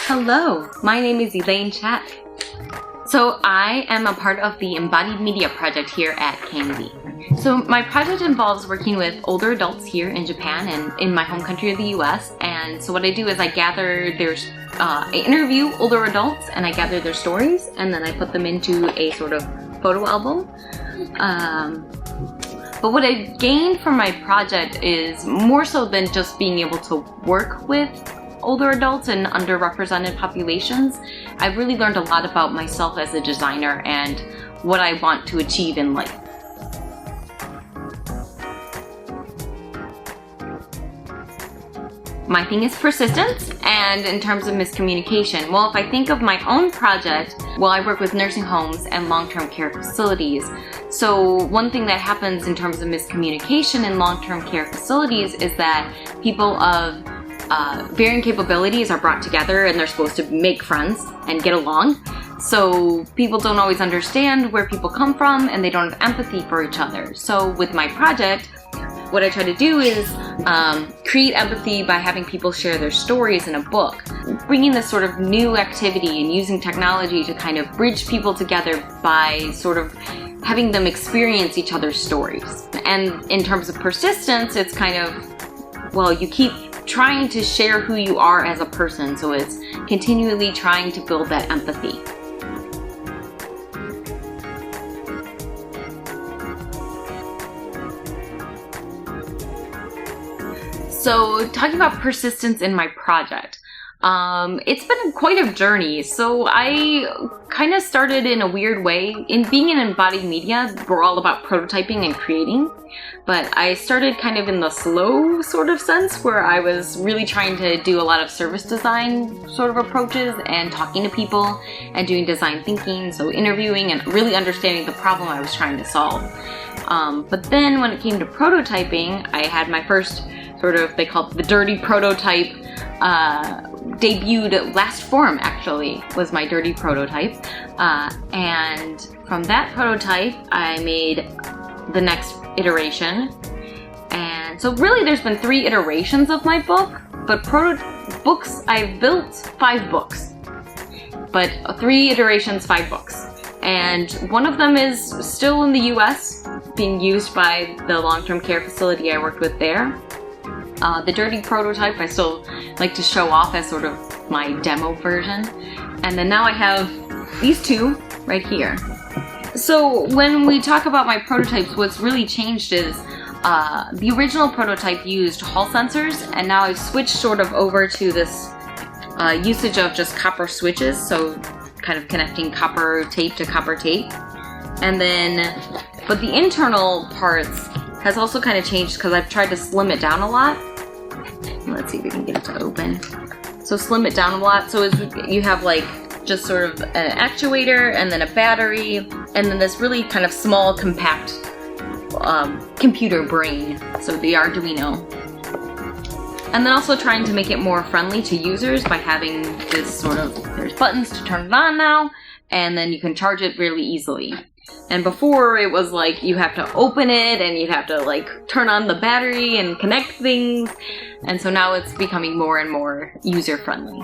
Hello, my name is Elaine Chat. So I am a part of the Embodied Media project here at Keio. So my project involves working with older adults here in Japan and in my home country of the US. And so what I do is I interview older adults and I gather their stories and then I put them into a sort of photo album. But what I gained from my project is more so than just being able to work with older adults and underrepresented populations. I've really learned a lot about myself as a designer and what I want to achieve in life. My thing is persistence, and in terms of miscommunication, well, if I think of my own project, well, I work with nursing homes and long-term care facilities. So one thing that happens in terms of miscommunication in long-term care facilities is that people of varying capabilities are brought together and they're supposed to make friends and get along. So people don't always understand where people come from and they don't have empathy for each other. So with my project, what I try to do is create empathy by having people share their stories in a book, bringing this sort of new activity and using technology to kind of bridge people together by sort of having them experience each other's stories. And in terms of persistence, it's kind of, well, you keep trying to share who you are as a person, so it's continually trying to build that empathy. So talking about persistence in my project, it's been quite a journey. So I kind of started in a weird way. In being in embodied media, we're all about prototyping and creating. But I started kind of in the slow sort of sense where I was really trying to do a lot of service design sort of approaches and talking to people and doing design thinking. So interviewing and really understanding the problem I was trying to solve. But then when it came to prototyping, I had my first sort of, they call it the dirty prototype, debuted last form actually, was my dirty prototype. And from that prototype, I made the next iteration. And so really there's been 3 iterations of my book, but books, I've built 5 books, but 3 iterations, 5 books. And one of them is still in the US, being used by the long-term care facility I worked with there. The dirty prototype I still like to show off as sort of my demo version. And then now I have these 2 right here. So when we talk about my prototypes, what's really changed is the original prototype used hall sensors, and now I've switched sort of over to this usage of just copper switches, so kind of connecting copper tape to copper tape. And then, but the internal parts has also kind of changed because I've tried to slim it down a lot. Let's see if we can get it to open. So slim it down a lot. So you have like just sort of an actuator and then a battery and then this really kind of small compact computer brain. So the Arduino. And then also trying to make it more friendly to users by having this sort of, there's buttons to turn it on now, and then you can charge it really easily. And before it was like you have to open it and you'd have to like turn on the battery and connect things. And so now it's becoming more and more user friendly.